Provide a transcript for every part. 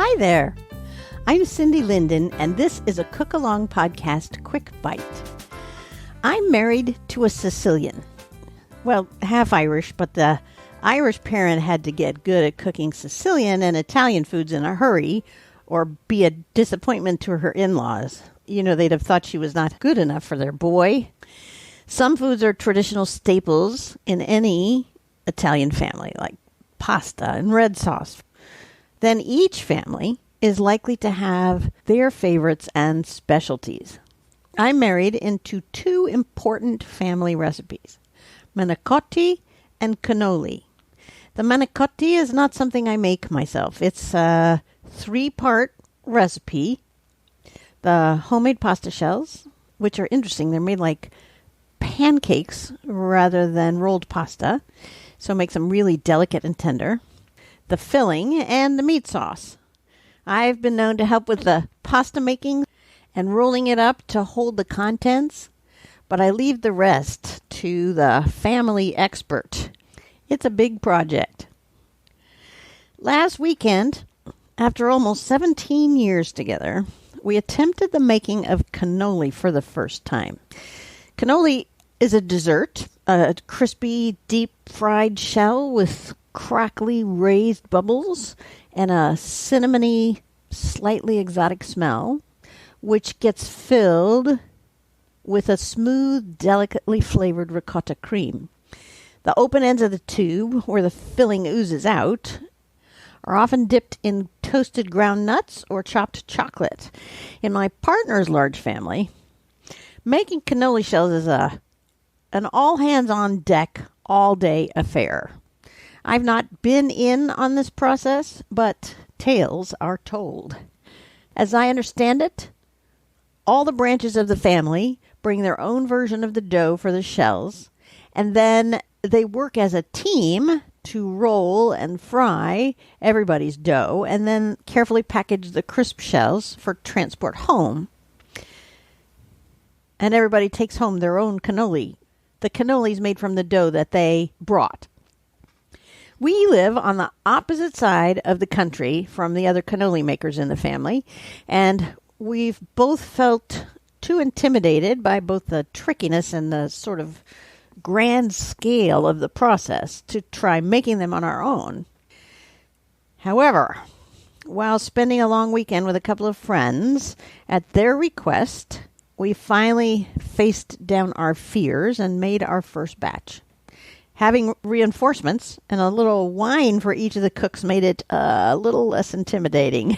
Hi there. I'm Cindy Linden, and this is a Cookalong podcast quick bite. I'm married to a Sicilian. Well, half Irish, but the Irish parent had to get good at cooking Sicilian and Italian foods in a hurry, or be a disappointment to her in-laws. You know, they'd have thought she was not good enough for their boy. Some foods are traditional staples in any Italian family, like pasta and red sauce. Then each family is likely to have their favorites and specialties. I'm married into two important family recipes, manicotti and cannoli. The manicotti is not something I make myself. It's a 3-part recipe. The homemade pasta shells, which are interesting. They're made like pancakes rather than rolled pasta, so it makes them really delicate and tender. The filling and the meat sauce. I've been known to help with the pasta making and rolling it up to hold the contents, but I leave the rest to the family expert. It's a big project. Last weekend, after almost 17 years together, we attempted the making of cannoli for the first time. Cannoli is a dessert, a crispy, deep-fried shell with crackly raised bubbles and a cinnamony, slightly exotic smell, which gets filled with a smooth, delicately flavored ricotta cream. The open ends of the tube, where the filling oozes out, are often dipped in toasted ground nuts or chopped chocolate. In my partner's large family, making cannoli shells is an all-hands-on-deck, all-day affair. I've not been in on this process, but tales are told. As I understand it, all the branches of the family bring their own version of the dough for the shells, and then they work as a team to roll and fry everybody's dough, and then carefully package the crisp shells for transport home. And everybody takes home their own cannoli. The cannoli is made from the dough that they brought. We live on the opposite side of the country from the other cannoli makers in the family, and we've both felt too intimidated by both the trickiness and the sort of grand scale of the process to try making them on our own. However, while spending a long weekend with a couple of friends, at their request, we finally faced down our fears and made our first batch. Having reinforcements and a little wine for each of the cooks made it a little less intimidating.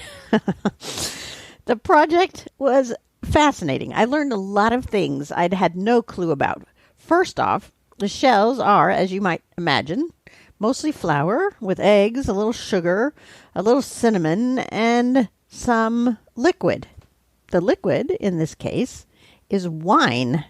The project was fascinating. I learned a lot of things I'd had no clue about. First off, the shells are, as you might imagine, mostly flour with eggs, a little sugar, a little cinnamon, and some liquid. The liquid, in this case, is wine.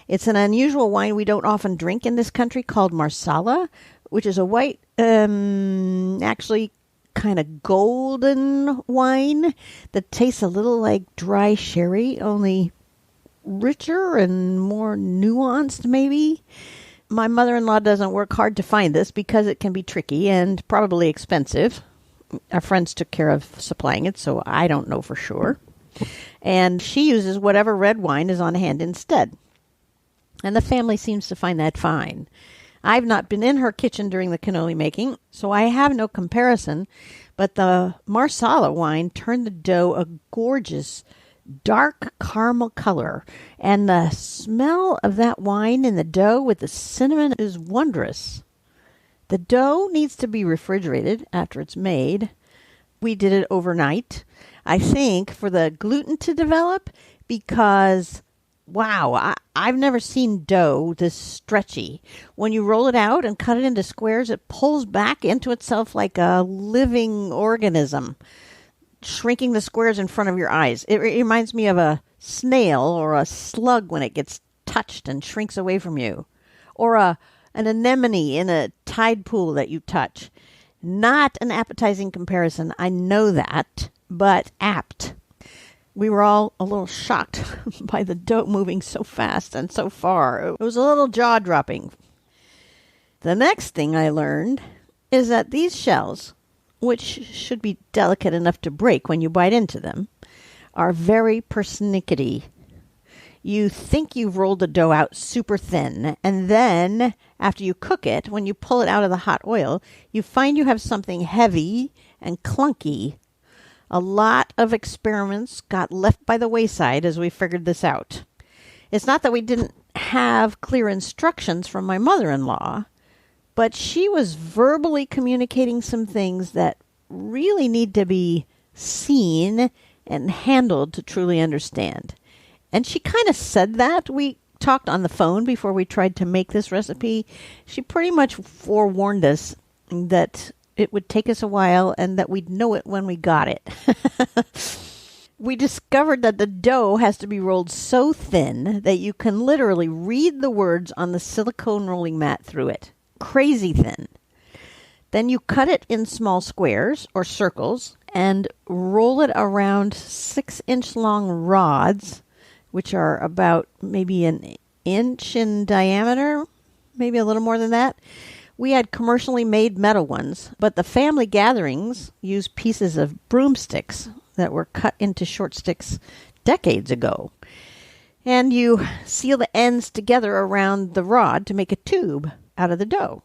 It's an unusual wine we don't often drink in this country called Marsala, which is a white, actually kind of golden wine that tastes a little like dry sherry, only richer and more nuanced maybe. My mother-in-law doesn't work hard to find this because it can be tricky and probably expensive. Our friends took care of supplying it, so I don't know for sure. And she uses whatever red wine is on hand instead. And the family seems to find that fine. I've not been in her kitchen during the cannoli making, so I have no comparison, but the Marsala wine turned the dough a gorgeous dark caramel color, and the smell of that wine in the dough with the cinnamon is wondrous. The dough needs to be refrigerated after it's made. We did it overnight, I think, for the gluten to develop, because wow, I've never seen dough this stretchy. When you roll it out and cut it into squares, it pulls back into itself like a living organism, shrinking the squares in front of your eyes. It reminds me of a snail or a slug when it gets touched and shrinks away from you, or an anemone in a tide pool that you touch. Not an appetizing comparison, I know that, but apt. We were all a little shocked by the dough moving so fast and so far. It was a little jaw-dropping. The next thing I learned is that these shells which should be delicate enough to break when you bite into them, are very persnickety. You think you've rolled the dough out super thin, and then after you cook it, when you pull it out of the hot oil, you find you have something heavy and clunky. A lot of experiments got left by the wayside as we figured this out. It's not that we didn't have clear instructions from my mother-in-law, but she was verbally communicating some things that really need to be seen and handled to truly understand. And she kind of said that. We talked on the phone before we tried to make this recipe. She pretty much forewarned us that it would take us a while and that we'd know it when we got it. We discovered that the dough has to be rolled so thin that you can literally read the words on the silicone rolling mat through it. Crazy thin. Then you cut it in small squares or circles and roll it around 6-inch long rods, which are about maybe an inch in diameter, maybe a little more than that. We had commercially made metal ones, but the family gatherings used pieces of broomsticks that were cut into short sticks decades ago. And you seal the ends together around the rod to make a tube out of the dough.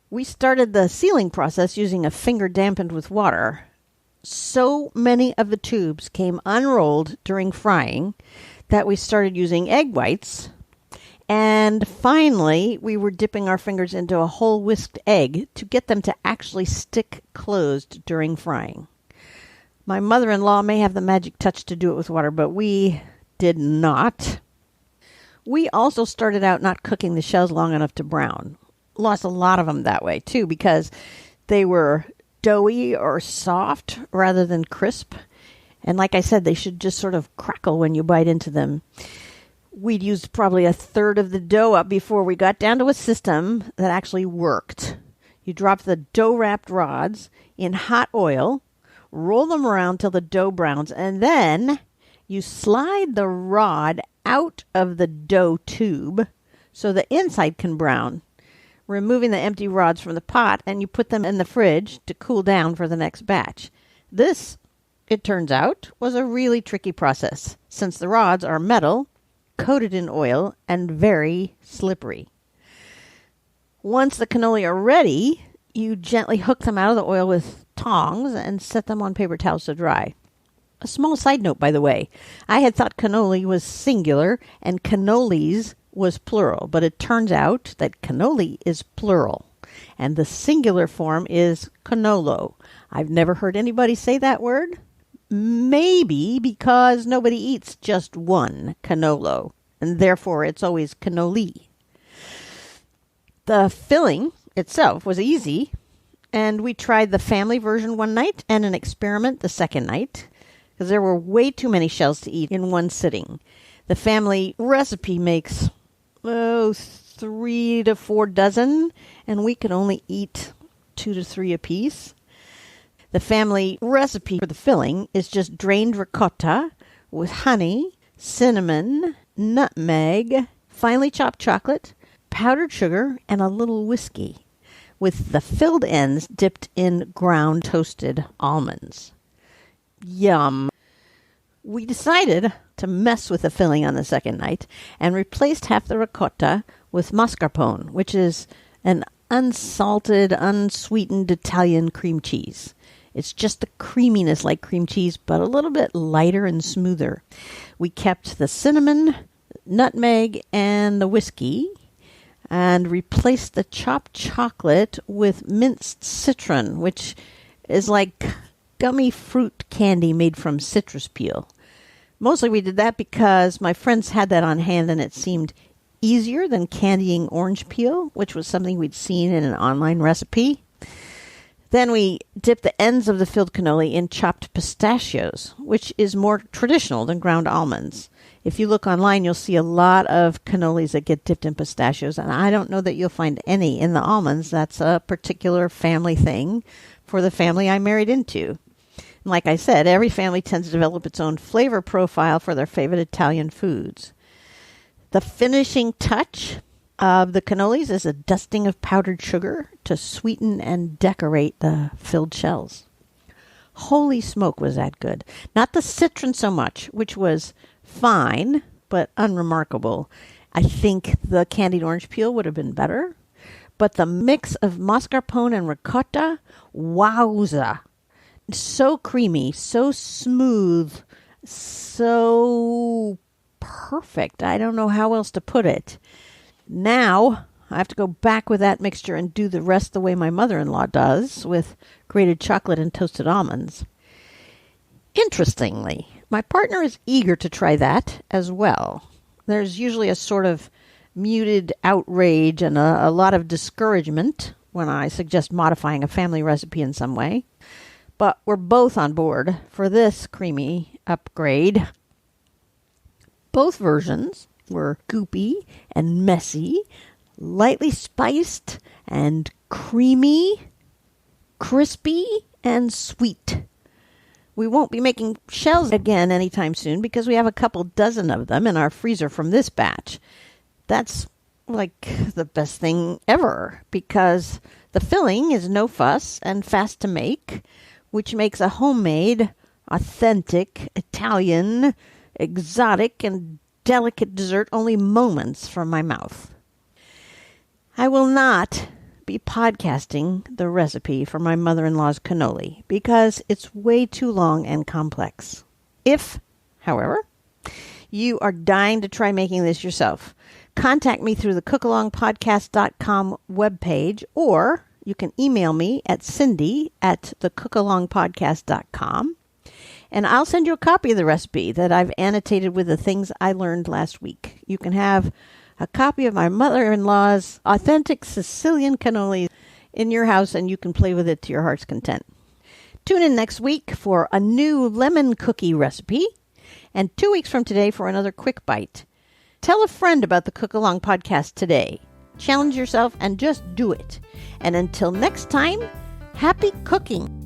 We started the sealing process using a finger dampened with water. So many of the tubes came unrolled during frying that we started using egg whites. And finally, we were dipping our fingers into a whole whisked egg to get them to actually stick closed during frying. My mother-in-law may have the magic touch to do it with water, but we did not. We also started out not cooking the shells long enough to brown. Lost a lot of them that way, too, because they were doughy or soft rather than crisp. And like I said, they should just sort of crackle when you bite into them. We'd used probably a third of the dough up before we got down to a system that actually worked. You drop the dough-wrapped rods in hot oil, roll them around till the dough browns, and then you slide the rod out of the dough tube so the inside can brown, removing the empty rods from the pot, and you put them in the fridge to cool down for the next batch. This, it turns out, was a really tricky process, since the rods are metal, coated in oil, and very slippery. Once the cannoli are ready, you gently hook them out of the oil with tongs and set them on paper towels to dry. A small side note, by the way, I had thought cannoli was singular and cannolis was plural, but it turns out that cannoli is plural, and the singular form is cannolo. I've never heard anybody say that word. Maybe because nobody eats just one cannolo, and therefore it's always cannoli. The filling itself was easy, and we tried the family version one night and an experiment the second night, because there were way too many shells to eat in one sitting. The family recipe makes 3 to 4 dozen, and we could only eat 2 to 3 apiece. The family recipe for the filling is just drained ricotta with honey, cinnamon, nutmeg, finely chopped chocolate, powdered sugar, and a little whiskey, with the filled ends dipped in ground toasted almonds. Yum. We decided to mess with the filling on the second night and replaced half the ricotta with mascarpone, which is an unsalted, unsweetened Italian cream cheese. It's just the creaminess like cream cheese, but a little bit lighter and smoother. We kept the cinnamon, nutmeg, and the whiskey, and replaced the chopped chocolate with minced citron, which is like gummy fruit candy made from citrus peel. Mostly we did that because my friends had that on hand and it seemed easier than candying orange peel, which was something we'd seen in an online recipe. Then we dipped the ends of the filled cannoli in chopped pistachios, which is more traditional than ground almonds. If you look online, you'll see a lot of cannolis that get dipped in pistachios, and I don't know that you'll find any in the almonds. That's a particular family thing for the family I married into. And like I said, every family tends to develop its own flavor profile for their favorite Italian foods. The finishing touch of the cannolis is a dusting of powdered sugar to sweeten and decorate the filled shells. Holy smoke, was that good. Not the citron so much, which was fine, but unremarkable. I think the candied orange peel would have been better. But the mix of mascarpone and ricotta, wowza. So creamy, so smooth, so perfect. I don't know how else to put it. Now, I have to go back with that mixture and do the rest the way my mother-in-law does, with grated chocolate and toasted almonds. Interestingly, my partner is eager to try that as well. There's usually a sort of muted outrage and a lot of discouragement when I suggest modifying a family recipe in some way. But we're both on board for this creamy upgrade. Both versions were goopy and messy, lightly spiced and creamy, crispy and sweet. We won't be making shells again anytime soon because we have a couple dozen of them in our freezer from this batch. That's like the best thing ever because the filling is no fuss and fast to make, which makes a homemade, authentic, Italian, exotic, and delicate dessert only moments from my mouth. I will not be podcasting the recipe for my mother-in-law's cannoli because it's way too long and complex. If, however, you are dying to try making this yourself, contact me through the cookalongpodcast.com webpage, or you can email me at cindy@thecookalongpodcast.com, and I'll send you a copy of the recipe that I've annotated with the things I learned last week. You can have a copy of my mother-in-law's authentic Sicilian cannoli in your house, and you can play with it to your heart's content. Tune in next week for a new lemon cookie recipe, and 2 weeks from today for another quick bite. Tell a friend about the Cookalong podcast today. Challenge yourself and just do it. And until next time, happy cooking.